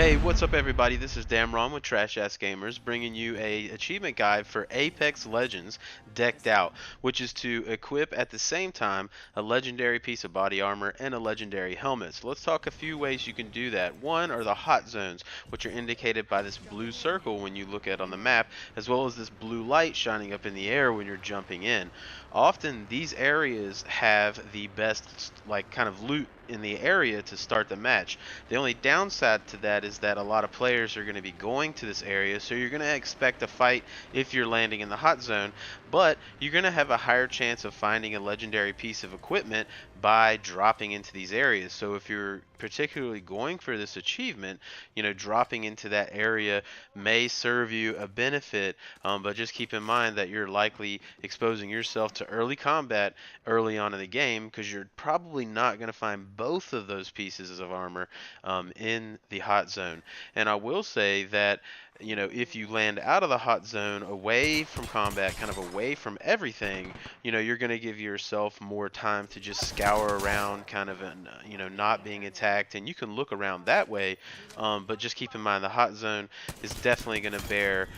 Hey, what's up everybody? This is Damron with Trash Ass Gamers bringing you a achievement guide for Apex Legends Decked Out, which is to equip at the same time a legendary piece of body armor and a legendary helmet. So let's talk a few ways you can do that. One are the hot zones, which are indicated by this blue circle when you look at on the map, as well as this blue light shining up in the air when you're jumping in. Often these areas have the best kind of loot in the area to start the match. The only downside to that is that a lot of players are going to be going to this area, so you're going to expect a fight if you're landing in the hot zone, but you're going to have a higher chance of finding a legendary piece of equipment by dropping into these areas. So if you're particularly going for this achievement, dropping into that area may serve you a benefit, but just keep in mind that you're likely exposing yourself to early combat early on in the game, because you're probably not going to find both of those pieces of armor in the hot zone. And I will say that if you land out of the hot zone, away from combat, kind of away from everything, you're going to give yourself more time to just scour around, kind of, and not being attacked, and you can look around that way. But just keep in mind the hot zone is definitely going to bear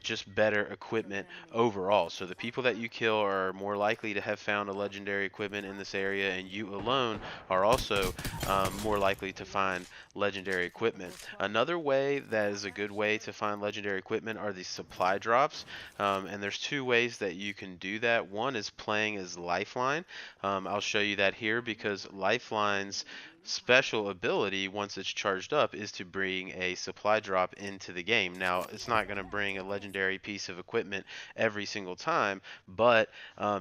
just better equipment overall. So the people that you kill are more likely to have found a legendary equipment in this area, and you alone are also more likely to find legendary equipment. Another way that is a good way to find legendary equipment are these supply drops, and there's two ways that you can do that. One is playing as Lifeline. I'll show you that here, because Lifeline's special ability, once it's charged up, is to bring a supply drop into the game. Now, it's not going to bring a legendary piece of equipment every single time, but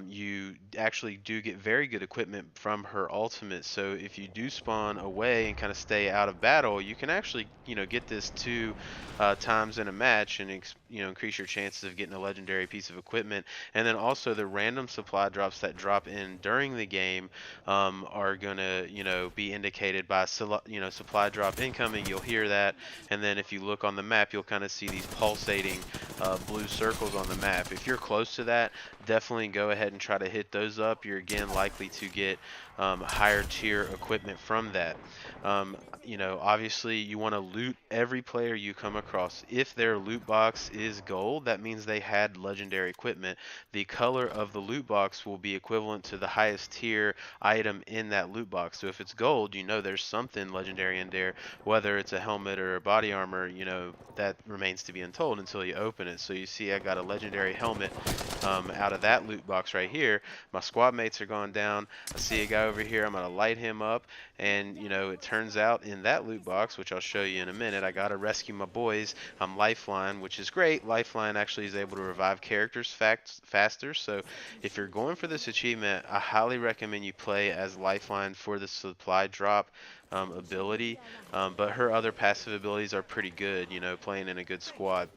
you actually do get very good equipment from her ultimate. So if you do spawn away and kind of stay out of battle, you can actually get this two times in a match, and increase your chances of getting a legendary piece of equipment. And then also the random supply drops that drop in during the game are gonna be indicated by supply drop incoming. You'll hear that, and then if you look on the map, you'll kind of see these pulsating blue circles on the map. If you're close to that, definitely go ahead and try to hit those up. You're again likely to get higher tier equipment from that. Obviously you want to loot every player you come across. If their loot box is gold, that means they had legendary equipment. The color of the loot box will be equivalent to the highest tier item in that loot box. So if it's gold, there's something legendary in there. Whether it's a helmet or a body armor, that remains to be untold until you open it. So you see I got a legendary helmet out of that loot box right here. My squad mates are going down. I see a guy over here. I'm going to light him up, and it turns out in that loot box, which I'll show you in a minute, I got to rescue my boys. I'm Lifeline, which is great. Lifeline actually is able to revive characters faster. So if you're going for this achievement, I highly recommend you play as Lifeline for the supply drop ability, but her other passive abilities are pretty good, playing in a good squad.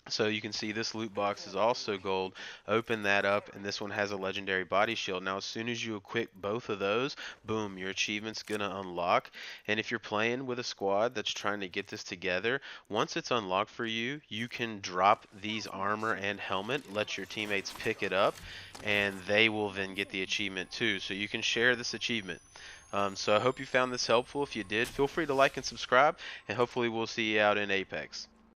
So you can see this loot box is also gold. Open that up, and this one has a legendary body shield. Now as soon as you equip both of those, boom, your achievement's gonna unlock. And if you're playing with a squad that's trying to get this together, once it's unlocked for you, you can drop these armor and helmet, let your teammates pick it up, and they will then get the achievement too. So you can share this achievement. So I hope you found this helpful. If you did, feel free to like and subscribe, and hopefully we'll see you out in Apex.